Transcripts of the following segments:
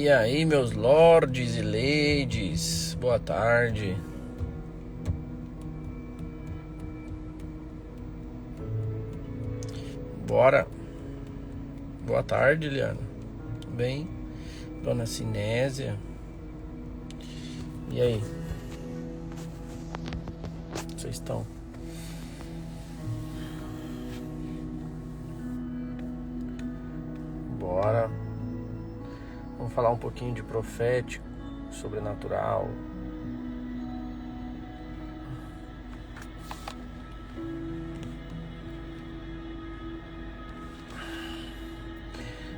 E aí, meus lords e ladies, boa tarde. Bora. Boa tarde, Liana. Tudo bem? Dona Sinésia. E aí? Vocês estão? Bora. Vamos falar um pouquinho de profético, sobrenatural.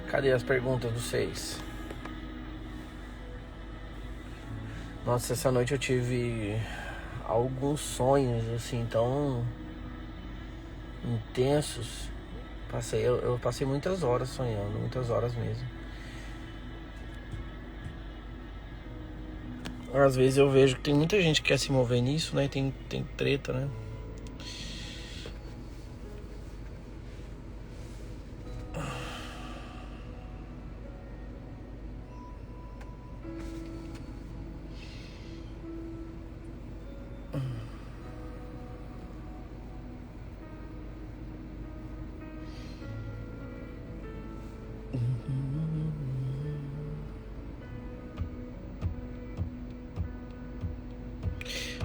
Cadê as perguntas dos seis? Nossa, essa noite eu tive alguns sonhos assim tão intensos. Eu passei muitas horas sonhando, muitas horas mesmo. Às vezes eu vejo que tem muita gente que quer se mover nisso, né? Tem treta, né?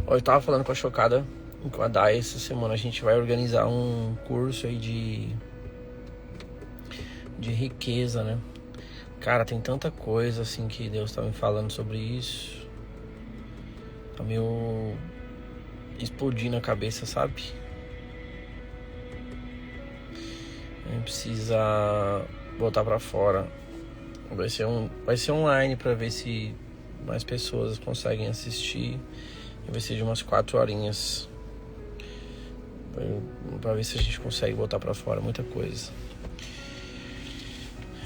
Eu tava falando com a Chocada, com a Dai, essa semana a gente vai organizar um curso aí de riqueza, né? Cara, tem tanta coisa assim que Deus tá me falando sobre isso. Tá meio explodindo a cabeça, sabe? A gente precisa botar pra fora. Vai ser online pra ver se mais pessoas conseguem assistir. Vai ser de umas 4 horinhas pra ver se a gente consegue botar pra fora muita coisa.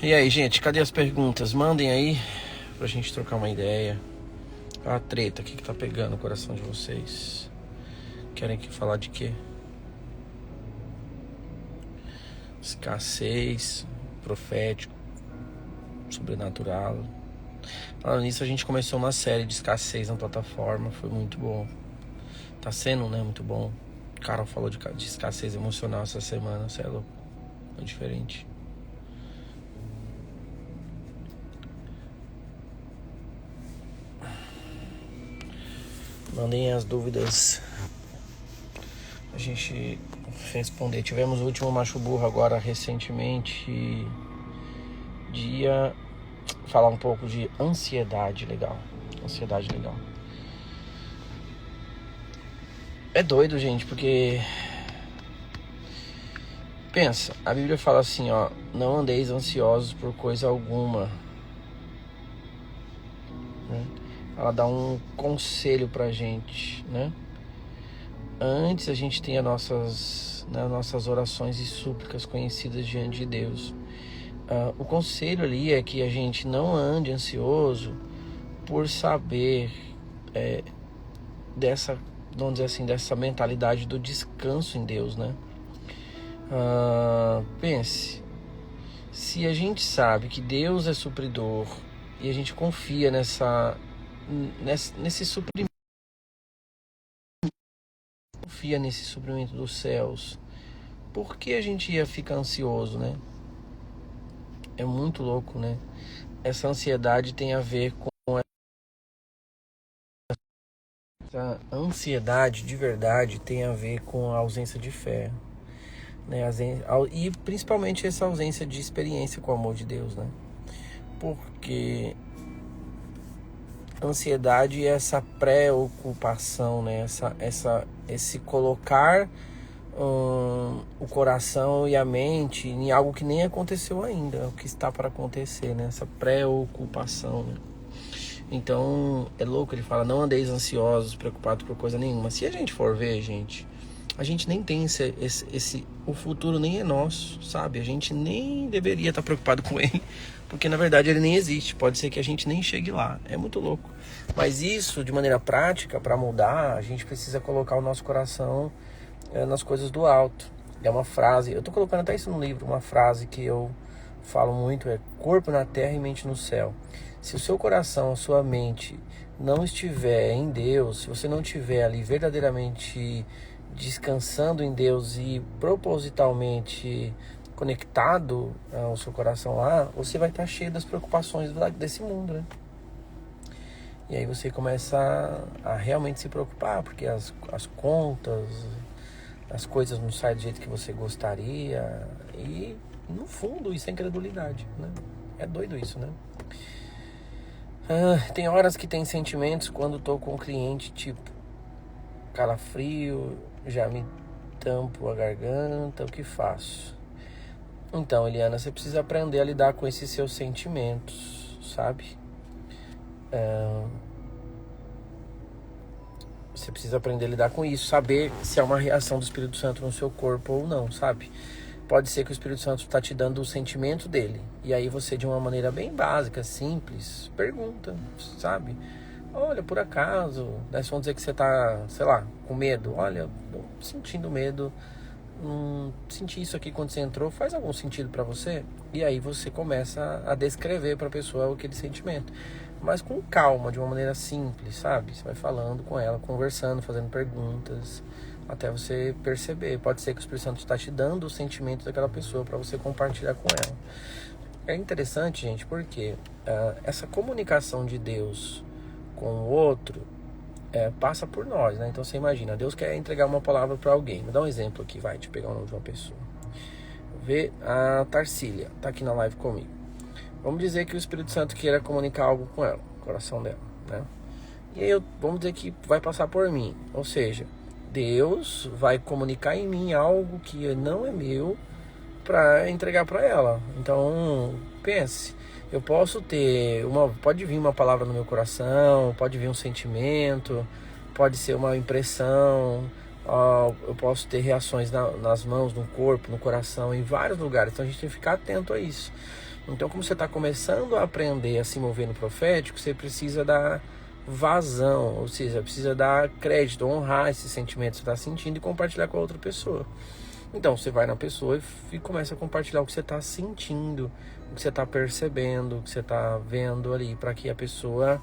E aí, gente, cadê as perguntas? Mandem aí pra gente trocar uma ideia. A treta, o que tá pegando o coração de vocês? Querem que falar de quê? Escassez, profético, sobrenatural. Falando nisso, a gente começou uma série de escassez na plataforma. Foi muito bom. Tá sendo, né? Muito bom. O Carol falou de escassez emocional essa semana. Você é louco. É diferente. Mandem as dúvidas. A gente responder. Tivemos o último Macho Burro agora recentemente. Falar um pouco de ansiedade legal. Ansiedade legal. É doido, gente, porque pensa, a Bíblia fala assim, ó, não andeis ansiosos por coisa alguma, né? Ela dá um conselho pra gente, né? Antes a gente tem as nossas orações e súplicas conhecidas diante de Deus. O conselho ali é que a gente não ande ansioso por saber dessa, vamos dizer assim, dessa mentalidade do descanso em Deus, né? Pense, se a gente sabe que Deus é supridor e a gente confia nesse suprimento, confia nesse suprimento dos céus, por que a gente ia ficar ansioso, né? É muito louco, né? Essa ansiedade tem a ver com essa ansiedade de verdade tem a ver com a ausência de fé, né? E principalmente essa ausência de experiência com o amor de Deus, né? Porque ansiedade é essa preocupação, né? Esse colocar o coração e a mente em algo que nem aconteceu ainda, o que está para acontecer, né? Essa preocupação, né? Então é louco, ele fala, não andeis ansiosos, preocupados por coisa nenhuma. Se a gente for ver, gente, a gente nem tem o futuro nem é nosso, sabe? A gente nem deveria estar preocupado com ele, porque na verdade ele nem existe. Pode ser que a gente nem chegue lá. É muito louco. Mas isso, de maneira prática, para mudar, a gente precisa colocar o nosso coração nas coisas do alto. É uma frase, eu tô colocando até isso no livro, uma frase que eu falo muito, é corpo na terra e mente no céu. Se o seu coração, a sua mente não estiver em Deus, se você não estiver ali verdadeiramente descansando em Deus e propositalmente conectado ao seu coração lá, você vai estar cheio das preocupações desse mundo, né? E aí você começa a realmente se preocupar, porque as contas, as coisas não saem do jeito que você gostaria. E, no fundo, isso é incredulidade, né? É doido isso, né? Tem horas que tem sentimentos quando tô com um cliente, tipo, calafrio, já me tampo a garganta, o que faço? Então, Eliana, você precisa aprender a lidar com esses seus sentimentos, sabe? Você precisa aprender a lidar com isso, saber se é uma reação do Espírito Santo no seu corpo ou não, sabe? Pode ser que o Espírito Santo está te dando o sentimento dele. E aí você, de uma maneira bem básica, simples, pergunta, sabe? Olha, por acaso, né, vamos dizer que você está, sei lá, com medo. Olha, sentindo medo, senti isso aqui quando você entrou, faz algum sentido para você? E aí você começa a descrever para a pessoa aquele sentimento. Mas com calma, de uma maneira simples, sabe? Você vai falando com ela, conversando, fazendo perguntas, até você perceber. Pode ser que o Espírito Santo está te dando o sentimento daquela pessoa para você compartilhar com ela. É interessante, gente, porque essa comunicação de Deus com o outro passa por nós, né? Então você imagina, Deus quer entregar uma palavra para alguém. Vou dar um exemplo aqui, vai, deixa eu pegar o nome de uma pessoa. Vê a Tarsília, tá aqui na live comigo. Vamos dizer que o Espírito Santo queira comunicar algo com ela, o coração dela, né? E aí vamos dizer que vai passar por mim. Ou seja, Deus vai comunicar em mim algo que não é meu para entregar para ela. Então, pense, eu posso ter pode vir uma palavra no meu coração, pode vir um sentimento, pode ser uma impressão, eu posso ter reações nas mãos, no corpo, no coração, em vários lugares. Então a gente tem que ficar atento a isso. Então, como você está começando a aprender a se mover no profético, você precisa dar vazão, ou seja, precisa dar crédito, honrar esse sentimento que você está sentindo e compartilhar com a outra pessoa. Então, você vai na pessoa e começa a compartilhar o que você está sentindo, o que você está percebendo, o que você está vendo ali, para que a pessoa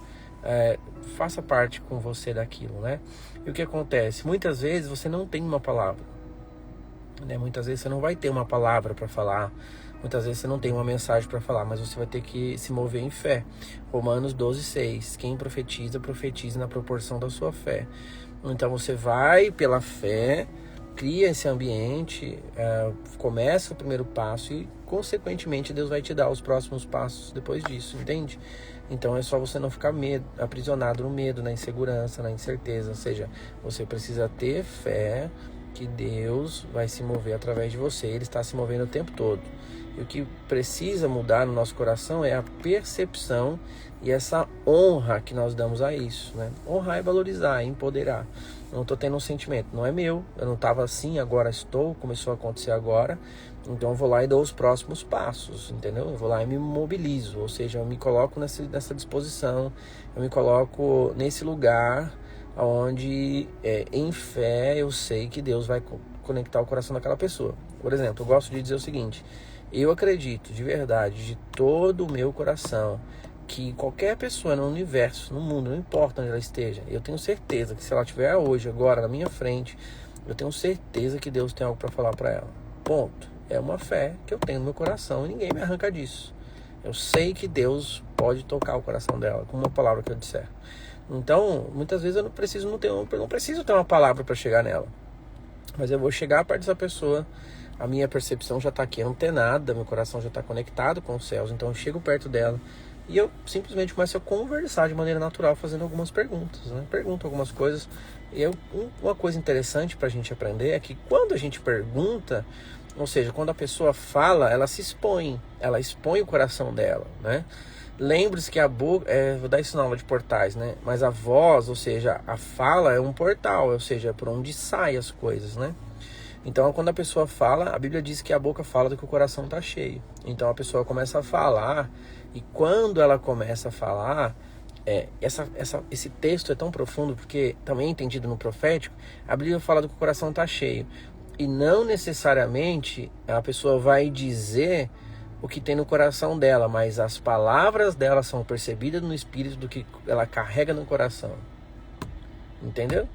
faça parte com você daquilo, né? E o que acontece? Muitas vezes você não tem uma palavra, né? Muitas vezes você não vai ter uma palavra para falar. Muitas vezes você não tem uma mensagem para falar, mas você vai ter que se mover em fé. Romanos 12:6. Quem profetiza, profetiza na proporção da sua fé. Então você vai pela fé, cria esse ambiente, começa o primeiro passo e, consequentemente, Deus vai te dar os próximos passos depois disso, entende? Então é só você não ficar aprisionado no medo, na insegurança, na incerteza. Ou seja, você precisa ter fé que Deus vai se mover através de você. Ele está se movendo o tempo todo. E o que precisa mudar no nosso coração é a percepção e essa honra que nós damos a isso, né? Honrar é valorizar, é empoderar. Eu não estou tendo um sentimento, não é meu, eu não estava assim, agora estou, começou a acontecer agora, então eu vou lá e dou os próximos passos, entendeu? Eu vou lá e me mobilizo, ou seja, eu me coloco nessa disposição, eu me coloco nesse lugar onde em fé eu sei que Deus vai conectar o coração daquela pessoa. Por exemplo, eu gosto de dizer o seguinte: eu acredito de verdade, de todo o meu coração, que qualquer pessoa no universo, no mundo, não importa onde ela esteja, eu tenho certeza que se ela estiver hoje, agora, na minha frente, eu tenho certeza que Deus tem algo para falar para ela. Ponto. É uma fé que eu tenho no meu coração e ninguém me arranca disso. Eu sei que Deus pode tocar o coração dela com uma palavra que eu disser. Então, muitas vezes eu não preciso ter uma palavra para chegar nela. Mas eu vou chegar perto dessa pessoa, a minha percepção já está aqui antenada, meu coração já está conectado com os céus, então eu chego perto dela e eu simplesmente começo a conversar de maneira natural, fazendo algumas perguntas, né? Pergunto algumas coisas. E uma coisa interessante para a gente aprender é que quando a gente pergunta, ou seja, quando a pessoa fala, ela se expõe, ela expõe o coração dela, né? Lembre-se que a boca, vou dar isso na aula de portais, né? Mas a voz, ou seja, a fala é um portal, ou seja, é por onde saem as coisas, né? Então, quando a pessoa fala, a Bíblia diz que a boca fala do que o coração está cheio. Então, a pessoa começa a falar, e quando ela começa a falar, esse texto é tão profundo, porque também entendido no profético, a Bíblia fala do que o coração está cheio. E não necessariamente a pessoa vai dizer o que tem no coração dela, mas as palavras dela são percebidas no espírito do que ela carrega no coração. Entendeu?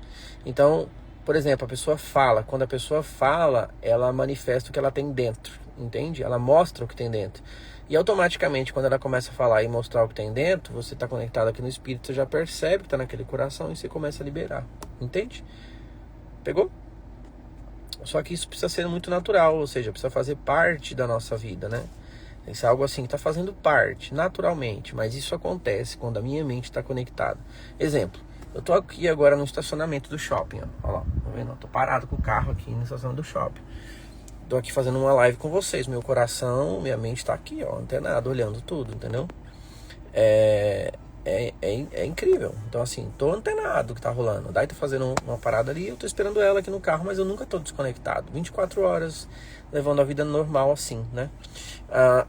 Então, por exemplo, a pessoa fala. Quando a pessoa fala, ela manifesta o que ela tem dentro. Entende? Ela mostra o que tem dentro. E automaticamente, quando ela começa a falar e mostrar o que tem dentro, você está conectado aqui no espírito, você já percebe que está naquele coração e você começa a liberar. Entende? Pegou? Só que isso precisa ser muito natural, ou seja, precisa fazer parte da nossa vida, né? Isso é algo assim que está fazendo parte, naturalmente, mas isso acontece quando a minha mente está conectada. Exemplo, eu tô aqui agora no estacionamento do shopping, ó. Olha lá, tá vendo? Eu tô parado com o carro aqui no estacionamento do shopping. Tô aqui fazendo uma live com vocês, meu coração, minha mente tá aqui, ó, antenado, olhando tudo, entendeu? É incrível. Então assim, tô antenado do que tá rolando. Daí tá fazendo uma parada ali, eu tô esperando ela aqui no carro, mas eu nunca tô desconectado. 24 horas levando a vida normal assim, né?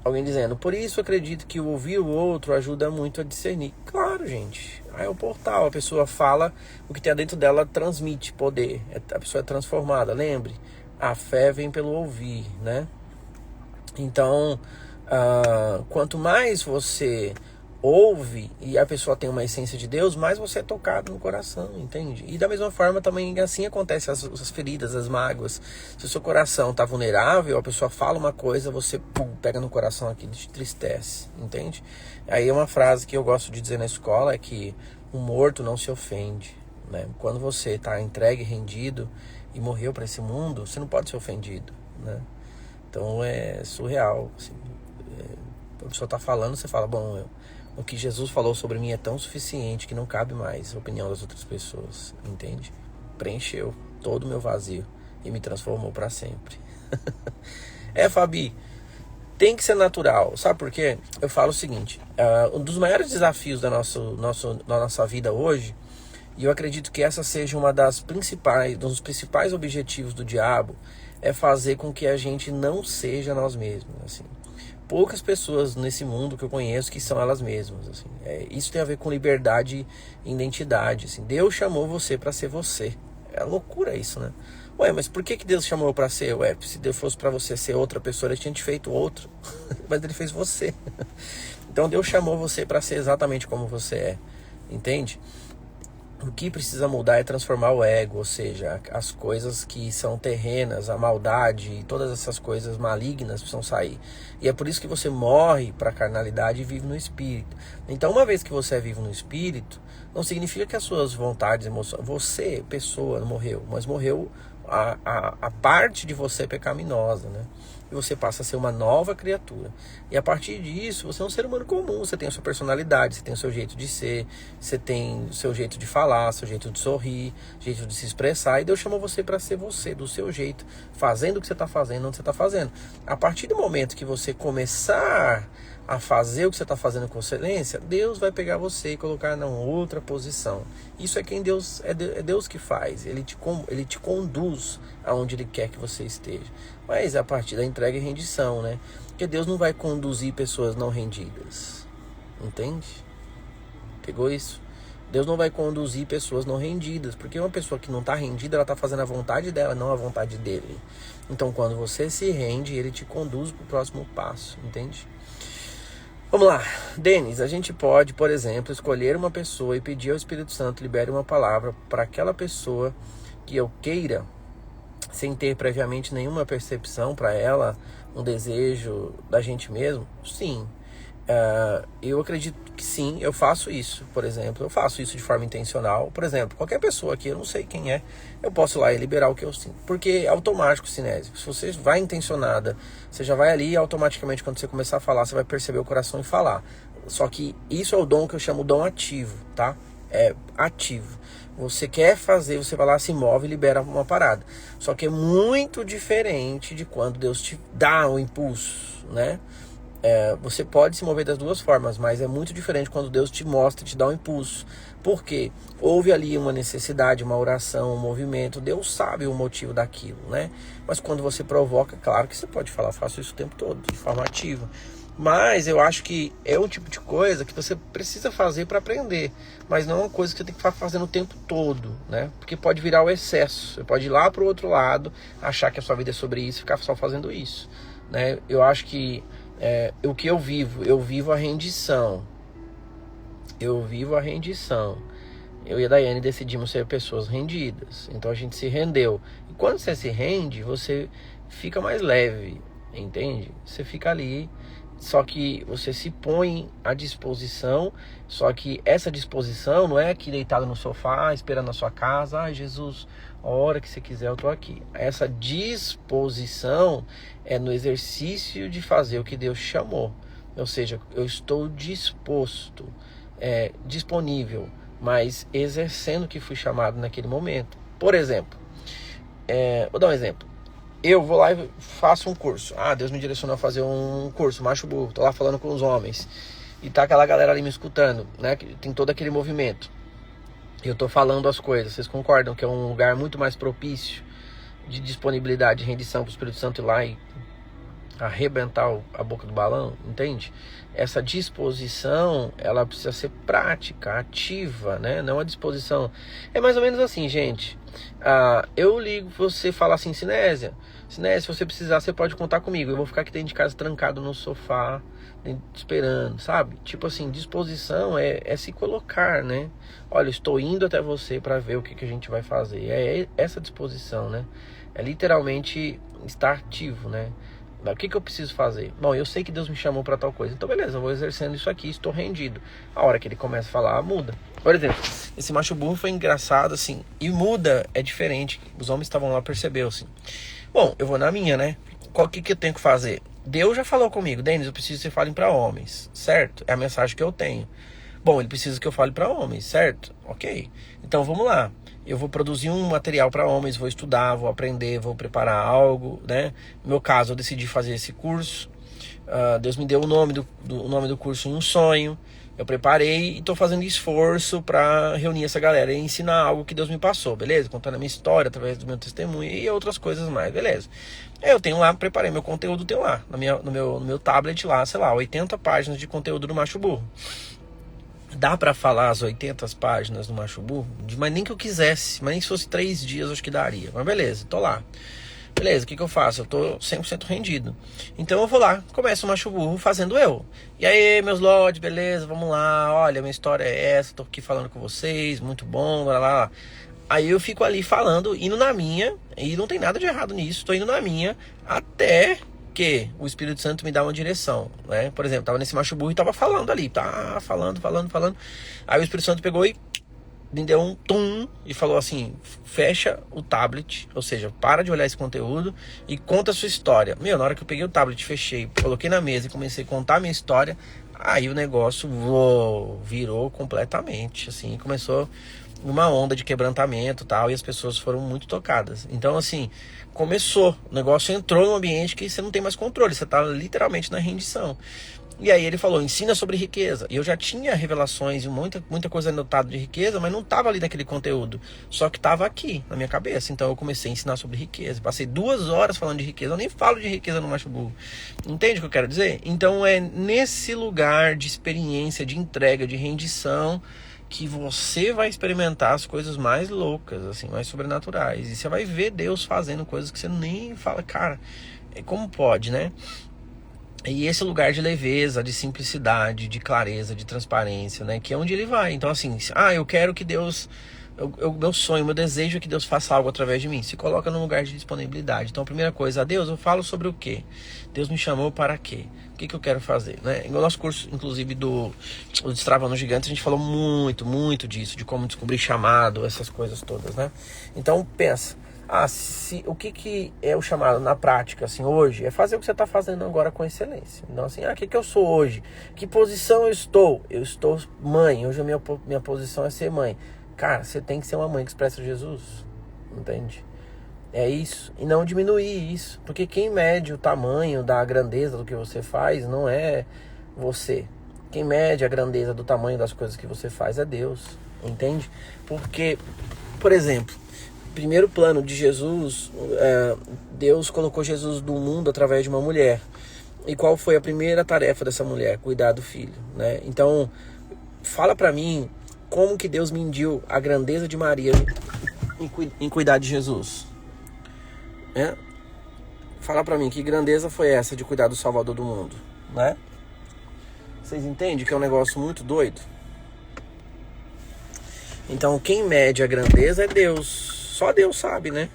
Alguém dizendo, por isso acredito que o ouvir o outro ajuda muito a discernir. Claro, gente. Aí é o portal, a pessoa fala, o que tem dentro dela transmite poder. A pessoa é transformada, lembre. A fé vem pelo ouvir, né? Então, quanto mais você ouve e a pessoa tem uma essência de Deus, mais você é tocado no coração, entende? E da mesma forma também assim acontece as feridas, as mágoas. Se o seu coração está vulnerável, a pessoa fala uma coisa, você pega no coração aqui, te entristece, entende? Aí uma frase que eu gosto de dizer na escola é que o morto não se ofende, né? Quando você está entregue, rendido e morreu para esse mundo, você não pode ser ofendido, né? Então é surreal, assim. A pessoa está falando, você fala, bom, o que Jesus falou sobre mim é tão suficiente que não cabe mais a opinião das outras pessoas, entende? Preencheu todo o meu vazio e me transformou para sempre. Fabi, tem que ser natural, sabe por quê? Eu falo o seguinte, um dos maiores desafios da nossa vida hoje, e eu acredito que essa seja um dos principais objetivos do diabo, é fazer com que a gente não seja nós mesmos, assim. Poucas pessoas nesse mundo que eu conheço que são elas mesmas, assim. Isso tem a ver com liberdade e identidade, assim. Deus chamou você para ser você. É loucura isso, né? Ué, mas por que Deus chamou para ser? Ué, se Deus fosse para você ser outra pessoa, ele tinha te feito outro. Mas ele fez você. Então Deus chamou você para ser exatamente como você é. Entende? O que precisa mudar é transformar o ego, ou seja, as coisas que são terrenas, a maldade e todas essas coisas malignas precisam sair. E é por isso que você morre para a carnalidade e vive no espírito. Então, uma vez que você é vivo no espírito, não significa que as suas vontades, emoções, você, pessoa, não morreu, mas morreu a parte de você pecaminosa, né? E você passa a ser uma nova criatura. E a partir disso, você é um ser humano comum. Você tem a sua personalidade, você tem o seu jeito de ser, você tem o seu jeito de falar, seu jeito de sorrir, jeito de se expressar. E Deus chamou você para ser você, do seu jeito, fazendo o que você está fazendo, onde você está fazendo. A partir do momento que você começar a fazer o que você está fazendo com excelência, Deus vai pegar você e colocar em outra posição. Isso é quem Deus é Deus que faz. Ele te conduz aonde Ele quer que você esteja. Mas a partir da entrega e rendição, né? Porque Deus não vai conduzir pessoas não rendidas. Entende? Pegou isso? Deus não vai conduzir pessoas não rendidas. Porque uma pessoa que não está rendida, ela está fazendo a vontade dela, não a vontade dele. Então, quando você se rende, Ele te conduz para o próximo passo. Entende? Vamos lá, Denis, a gente pode, por exemplo, escolher uma pessoa e pedir ao Espírito Santo libere uma palavra para aquela pessoa que eu queira, sem ter previamente nenhuma percepção para ela, um desejo da gente mesmo? Sim, eu acredito que sim, eu faço isso, por exemplo, eu faço isso de forma intencional. Por exemplo, qualquer pessoa que eu não sei quem é, eu posso ir lá e liberar o que eu sinto, porque é automático, cinésico. Se você vai intencionada, você já vai ali e automaticamente quando você começar a falar, você vai perceber o coração e falar. Só que isso é o dom que eu chamo dom ativo, tá? É ativo. Você quer fazer, você vai lá, se move e libera uma parada. Só que é muito diferente de quando Deus te dá o impulso, né? Você pode se mover das duas formas, mas é muito diferente quando Deus te mostra, te dá um impulso. Por quê? Houve ali uma necessidade, uma oração, um movimento. Deus sabe o motivo daquilo, né? Mas quando você provoca, claro que você pode falar, faço isso o tempo todo, de forma ativa. Mas eu acho que é um tipo de coisa que você precisa fazer para aprender. Mas não é uma coisa que você tem que ficar fazendo o tempo todo, né? Porque pode virar o excesso. Você pode ir lá para o outro lado, achar que a sua vida é sobre isso e ficar só fazendo isso, né? Eu acho que O que eu vivo? Eu vivo a rendição. Eu vivo a rendição. Eu e a Daiane decidimos ser pessoas rendidas. Então a gente se rendeu. E quando você se rende, você fica mais leve, entende? Você fica ali, só que você se põe à disposição. Só que essa disposição não é aqui deitado no sofá, esperando na sua casa. Ai, Jesus, a hora que você quiser eu tô aqui. Essa disposição é no exercício de fazer o que Deus chamou. Ou seja, eu estou disposto, disponível, mas exercendo o que fui chamado naquele momento. Por exemplo, vou dar um exemplo. Eu vou lá e faço um curso. Deus me direcionou a fazer um curso, macho burro. Tô lá falando com os homens. E tá aquela galera ali me escutando, né? Tem todo aquele movimento. Eu tô falando as coisas. Vocês concordam que é um lugar muito mais propício de disponibilidade, de rendição para o Espírito Santo ir lá e arrebentar a boca do balão, entende? Essa disposição, ela precisa ser prática, ativa, né? Não a disposição. É mais ou menos assim, gente. Eu ligo, você fala assim, Sinésia, se você precisar, você pode contar comigo. Eu vou ficar aqui dentro de casa trancado no sofá, esperando, sabe? Tipo assim, disposição é se colocar, né? Olha, estou indo até você para ver o que a gente vai fazer. É essa disposição, né? É literalmente estar ativo, né? O que eu preciso fazer? Bom, eu sei que Deus me chamou para tal coisa. Então, beleza, eu vou exercendo isso aqui, estou rendido. A hora que ele começa a falar, muda. Por exemplo, esse macho burro foi engraçado, assim. E muda é diferente. Os homens estavam lá, percebeu, assim. Bom, eu vou na minha, né? O que eu tenho que fazer? Deus já falou comigo. Denis, eu preciso que você fale para homens, certo? É a mensagem que eu tenho. Bom, ele precisa que eu fale para homens, certo? Ok. Então, vamos lá. Eu vou produzir um material para homens, vou estudar, vou aprender, vou preparar algo, né? No meu caso, eu decidi fazer esse curso. Deus me deu o nome do curso em um sonho. Eu preparei e estou fazendo esforço para reunir essa galera e ensinar algo que Deus me passou, beleza? Contando a minha história através do meu testemunho e outras coisas mais, beleza? Eu tenho lá, preparei meu conteúdo, tenho lá no meu tablet lá, sei lá, 80 páginas de conteúdo do Macho Burro. Dá pra falar as 80 páginas do Macho Burro? Mas nem que eu quisesse, mas nem se fosse 3 dias, acho que daria. Mas beleza, tô lá. Beleza, o que eu faço? Eu tô 100% rendido. Então eu vou lá, começo o Macho Burro fazendo eu. E aí, meus lords, beleza, vamos lá. Olha, minha história é essa, tô aqui falando com vocês, muito bom, lá. Aí eu fico ali falando, indo na minha, e não tem nada de errado nisso, tô indo na minha, até que o Espírito Santo me dá uma direção, né? Por exemplo, tava nesse Macho Burro e tava falando ali, falando. Aí o Espírito Santo pegou e me deu um tum e falou assim, fecha o tablet, ou seja, para de olhar esse conteúdo e conta a sua história. Na hora que eu peguei o tablet, fechei, coloquei na mesa e comecei a contar a minha história, aí o negócio virou completamente, assim, começou uma onda de quebrantamento e tal, e as pessoas foram muito tocadas. Então, assim, começou, o negócio entrou num ambiente que você não tem mais controle, você tá literalmente na rendição. E aí ele falou, ensina sobre riqueza. E eu já tinha revelações e muita coisa anotada de riqueza, mas não estava ali naquele conteúdo. Só que estava aqui, na minha cabeça. Então eu comecei a ensinar sobre riqueza. Passei 2 horas falando de riqueza. Eu nem falo de riqueza no Macho Burro. Entende o que eu quero dizer? Então é nesse lugar de experiência, de entrega, de rendição, que você vai experimentar as coisas mais loucas, assim, mais sobrenaturais. E você vai ver Deus fazendo coisas que você nem fala, cara, como pode, né? E esse lugar de leveza, de simplicidade, de clareza, de transparência, né? Que é onde ele vai. Então, assim, eu quero que Deus... meu sonho, meu desejo é que Deus faça algo através de mim. Se coloca num lugar de disponibilidade. Então, a primeira coisa, Deus, eu falo sobre o quê? Deus me chamou para quê? O que eu quero fazer, né? No nosso curso, inclusive, do Destravando Gigantes, a gente falou muito disso, de como descobrir chamado, essas coisas todas, né? Então, pensa... o que é o chamado na prática, assim, hoje, é fazer o que você está fazendo agora com excelência. Então, assim, o que eu sou hoje? Que posição eu estou? Eu estou mãe, hoje a minha posição é ser mãe. Cara, você tem que ser uma mãe que expressa Jesus, entende? É isso, e não diminuir isso, porque quem mede o tamanho da grandeza do que você faz não é você. Quem mede a grandeza do tamanho das coisas que você faz é Deus, entende? Porque, por exemplo, primeiro plano de Jesus, Deus colocou Jesus no mundo através de uma mulher. E qual foi a primeira tarefa dessa mulher? Cuidar do filho, né? Então, fala pra mim como que Deus mediu a grandeza de Maria em cuidar de Jesus. Fala pra mim, que grandeza foi essa de cuidar do Salvador do mundo? né? Vocês entendem que é um negócio muito doido? Então quem mede a grandeza é Deus. Só Deus sabe, né?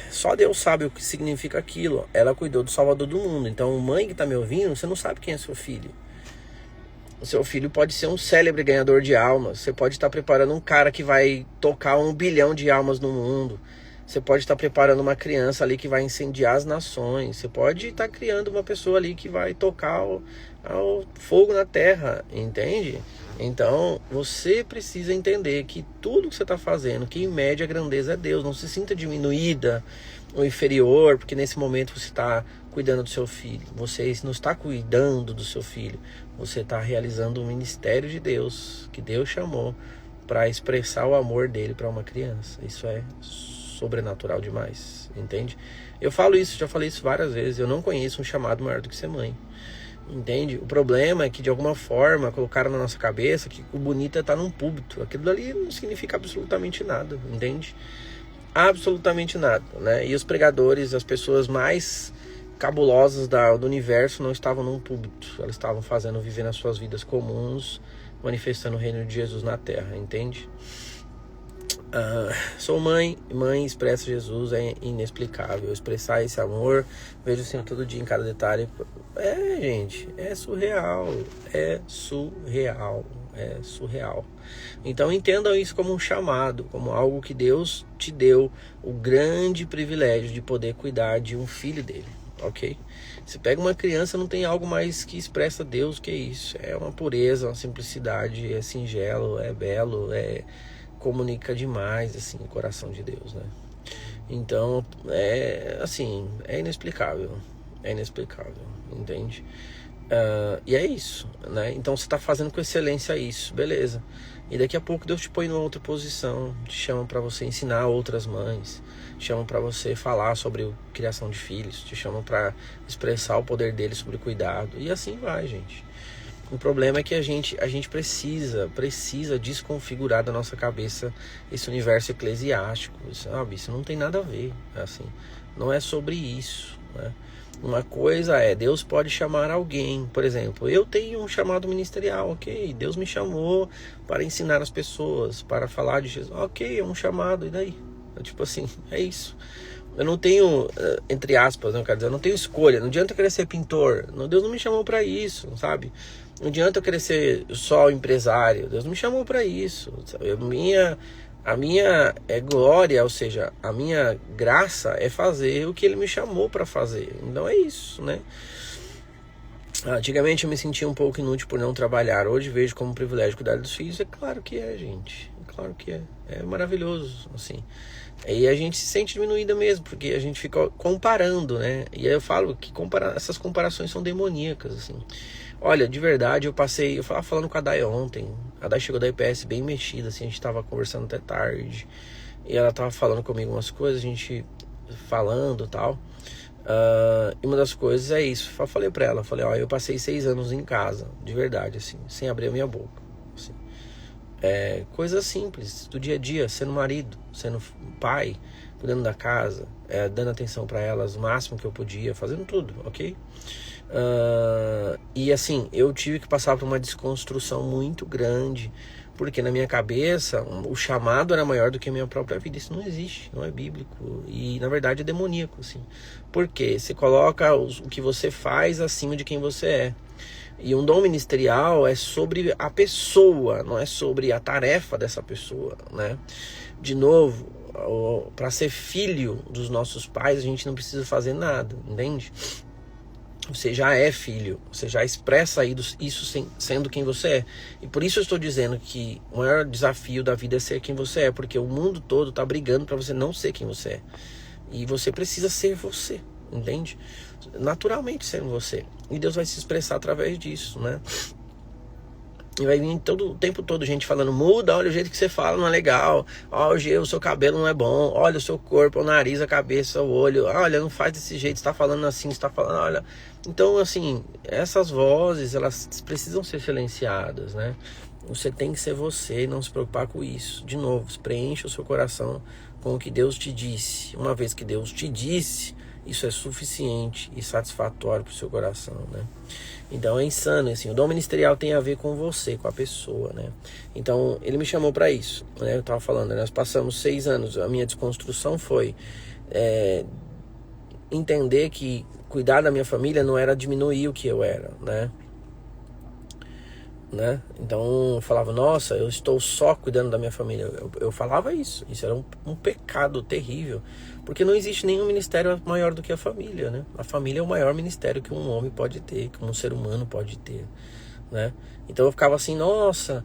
Só Deus sabe o que significa aquilo. Ela cuidou do Salvador do mundo. Então, mãe que tá me ouvindo, você não sabe quem é seu filho. O seu filho pode ser um célebre ganhador de almas. Você pode estar preparando um cara que vai tocar 1 bilhão de almas no mundo. Você pode estar preparando uma criança ali que vai incendiar as nações. Você pode estar criando uma pessoa ali que vai tocar o fogo na terra, entende? Então, você precisa entender que tudo que você está fazendo, quem mede a grandeza é Deus. Não se sinta diminuída ou inferior, porque nesse momento você está cuidando do seu filho. Você não está cuidando do seu filho. Você está realizando um ministério de Deus, que Deus chamou para expressar o amor dele para uma criança. Isso é sobrenatural demais, entende? Eu falo isso, já falei isso várias vezes. Eu não conheço um chamado maior do que ser mãe. Entende? O problema é que de alguma forma colocaram na nossa cabeça que o bonito é estar num púlpito. Aquilo dali não significa absolutamente nada, entende? Absolutamente nada, né? E os pregadores, as pessoas mais cabulosas do universo não estavam num púlpito. Elas estavam vivendo as suas vidas comuns, manifestando o reino de Jesus na terra, entende? Sou mãe expressa Jesus, é inexplicável. Expressar esse amor, vejo o Senhor todo dia em cada detalhe. Gente, é surreal. Então entendam isso como um chamado, como algo que Deus te deu o grande privilégio de poder cuidar de um filho dele, ok? Se pega uma criança, não tem algo mais que expressa Deus que isso. É uma pureza, uma simplicidade, é singelo, é belo, comunica demais assim o coração de Deus, né? Então é inexplicável, entende? E é isso, né? Então você está fazendo com excelência isso, beleza? E daqui a pouco Deus te põe numa outra posição, te chama para você ensinar outras mães, te chama para você falar sobre criação de filhos, te chama para expressar o poder dele sobre cuidado, e assim vai, gente. O problema é que a gente precisa desconfigurar da nossa cabeça esse universo eclesiástico, sabe? Isso não tem nada a ver, assim. Não é sobre isso, né? Uma coisa é, Deus pode chamar alguém. Por exemplo, eu tenho um chamado ministerial, ok? Deus me chamou para ensinar as pessoas, para falar de Jesus. Ok, é um chamado, e daí? Tipo assim, é isso. Eu não tenho, entre aspas, né, quero dizer, eu não tenho escolha. Não adianta eu querer ser pintor. Deus não me chamou para isso, sabe? Não adianta eu querer ser só empresário. Deus não me chamou para isso, sabe? A minha glória, ou seja, a minha graça é fazer o que Ele me chamou para fazer. Então é isso, né? Antigamente eu me sentia um pouco inútil por não trabalhar. Hoje vejo como um privilégio cuidar dos filhos. É claro que é, gente. É claro que é. É maravilhoso, assim. E a gente se sente diminuída mesmo, porque a gente fica comparando, né? E aí eu falo que essas comparações são demoníacas, assim. Olha, de verdade, eu estava falando com a Day ontem. A Day chegou da IPS bem mexida, assim, a gente tava conversando até tarde. E ela tava falando comigo umas coisas, a gente falando e tal. E uma das coisas é isso. Eu falei pra ela, ó, eu passei 6 anos em casa, de verdade, assim, sem abrir a minha boca. Assim. Coisas simples, do dia a dia, sendo marido, sendo pai, cuidando da casa, dando atenção pra elas o máximo que eu podia, fazendo tudo, ok? E assim, eu tive que passar por uma desconstrução muito grande, porque na minha cabeça o chamado era maior do que a minha própria vida. Isso não existe, não é bíblico e na verdade é demoníaco, assim. Porque você coloca o que você faz acima de quem você é. E um dom ministerial é sobre a pessoa, não é sobre a tarefa dessa pessoa, né? De novo, para ser filho dos nossos pais, a gente não precisa fazer nada, entende? Você já é filho, você já expressa isso sendo quem você é. E por isso eu estou dizendo que o maior desafio da vida é ser quem você é, porque o mundo todo está brigando para você não ser quem você é. E você precisa ser você, entende? Naturalmente sendo você. E Deus vai se expressar através disso, né? E vai vir o tempo todo gente falando, muda, olha o jeito que você fala não é legal, olha o seu cabelo não é bom, olha o seu corpo, o nariz, a cabeça, o olho, olha, não faz desse jeito, você tá falando assim, você tá falando, olha. Então, assim, essas vozes, elas precisam ser silenciadas, né? Você tem que ser você e não se preocupar com isso. De novo, preencha o seu coração com o que Deus te disse. Uma vez que Deus te disse, isso é suficiente e satisfatório para o seu coração, né? Então é insano, assim, o dom ministerial tem a ver com você, com a pessoa, né? Então ele me chamou para isso, né? Eu estava falando, né? Nós passamos 6 anos, a minha desconstrução foi entender que cuidar da minha família não era diminuir o que eu era, né? Então eu falava, nossa, eu estou só cuidando da minha família. Eu falava isso era um pecado terrível, porque não existe nenhum ministério maior do que a família, né? A família é o maior ministério que um homem pode ter, que um ser humano pode ter, né? Então eu ficava assim, nossa,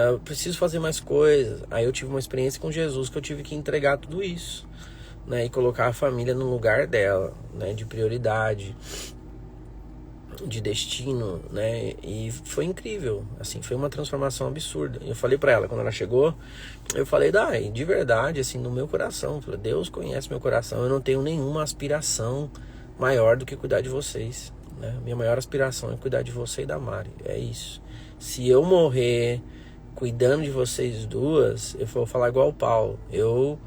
eu preciso fazer mais coisas. Aí eu tive uma experiência com Jesus que eu tive que entregar tudo isso, né? E colocar a família no lugar dela, né? De prioridade, de destino, né? E foi incrível, assim, foi uma transformação absurda. Eu falei para ela quando ela chegou, eu falei, Dai, de verdade, assim, no meu coração, falei, Deus conhece meu coração, eu não tenho nenhuma aspiração maior do que cuidar de vocês, né? Minha maior aspiração é cuidar de você e da Mari, é isso. Se eu morrer cuidando de vocês duas, eu vou falar igual o Paulo, eu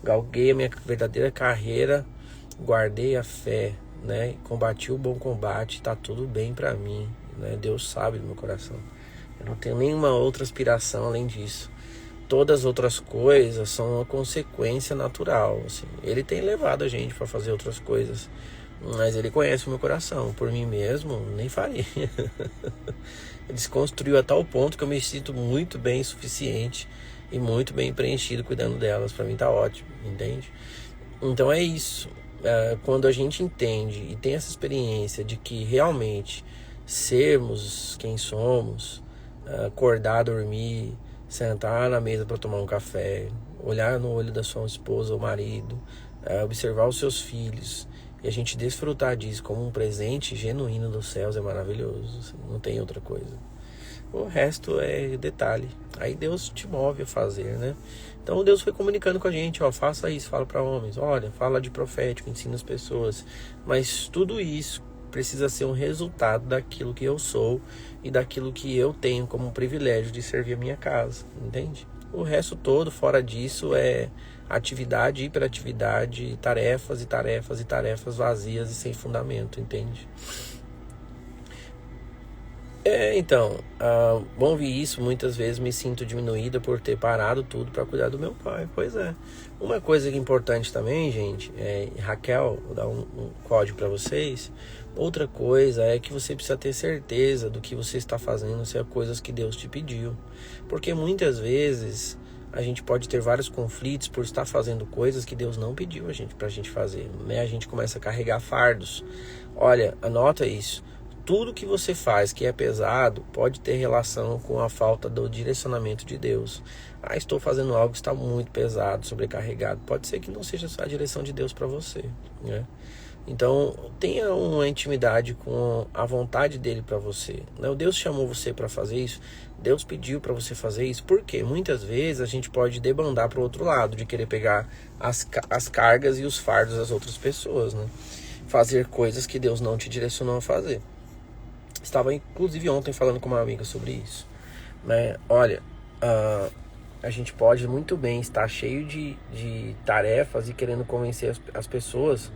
galguei a minha verdadeira carreira, guardei a fé, né? Combati o bom combate, tá tudo bem pra mim, né? Deus sabe do meu coração. Eu não tenho nenhuma outra aspiração além disso. Todas as outras coisas são uma consequência natural, assim. Ele tem levado a gente para fazer outras coisas, mas ele conhece o meu coração. Por mim mesmo, nem faria. Ele desconstruiu a tal ponto que eu me sinto muito bem o suficiente e muito bem preenchido cuidando delas. Pra mim tá ótimo, entende? Então é isso. Quando a gente entende e tem essa experiência de que realmente sermos quem somos, acordar, dormir, sentar na mesa para tomar um café, olhar no olho da sua esposa ou marido, observar os seus filhos e a gente desfrutar disso como um presente genuíno dos céus é maravilhoso, assim, não tem outra coisa. O resto é detalhe. Aí Deus te move a fazer, né? Então Deus foi comunicando com a gente, ó, faça isso, fala para homens, olha, fala de profético, ensina as pessoas. Mas tudo isso precisa ser um resultado daquilo que eu sou e daquilo que eu tenho como privilégio de servir a minha casa, entende? O resto todo, fora disso, é atividade, hiperatividade, tarefas e tarefas e tarefas vazias e sem fundamento, entende? Então, bom ouvir isso, muitas vezes me sinto diminuída por ter parado tudo para cuidar do meu pai. Pois é. Uma coisa que é importante também, gente, Raquel, vou dar um código para vocês. Outra coisa é que você precisa ter certeza do que você está fazendo, se é coisas que Deus te pediu. Porque muitas vezes a gente pode ter vários conflitos por estar fazendo coisas que Deus não pediu pra gente fazer, né? A gente começa a carregar fardos. Olha, anota isso. Tudo que você faz que é pesado pode ter relação com a falta do direcionamento de Deus. Estou fazendo algo que está muito pesado, sobrecarregado. Pode ser que não seja só a direção de Deus para você, né? Então, tenha uma intimidade com a vontade dele para você, né? O Deus chamou você para fazer isso, Deus pediu para você fazer isso. Por quê? Muitas vezes a gente pode debandar para o outro lado, de querer pegar as cargas e os fardos das outras pessoas, né? Fazer coisas que Deus não te direcionou a fazer. Estava inclusive ontem falando com uma amiga sobre isso, né? Olha, a gente pode muito bem estar cheio de tarefas e querendo convencer as pessoas,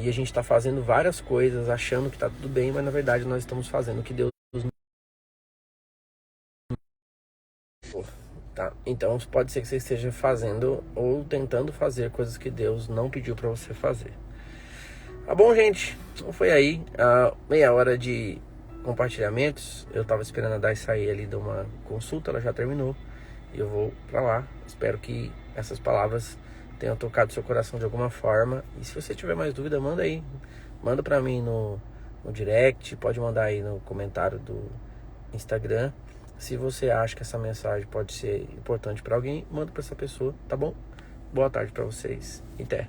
e a gente está fazendo várias coisas achando que está tudo bem, mas na verdade nós estamos fazendo o que Deus tá? Então pode ser que você esteja fazendo ou tentando fazer coisas que Deus não pediu para você fazer. Tá bom, gente? Então foi aí meia hora de compartilhamentos. Eu tava esperando a Dai sair ali de uma consulta, ela já terminou e eu vou pra lá. Espero que essas palavras tenham tocado seu coração de alguma forma. E se você tiver mais dúvida, manda aí. Manda pra mim no direct, pode mandar aí no comentário do Instagram. Se você acha que essa mensagem pode ser importante pra alguém, manda pra essa pessoa, tá bom? Boa tarde pra vocês e até.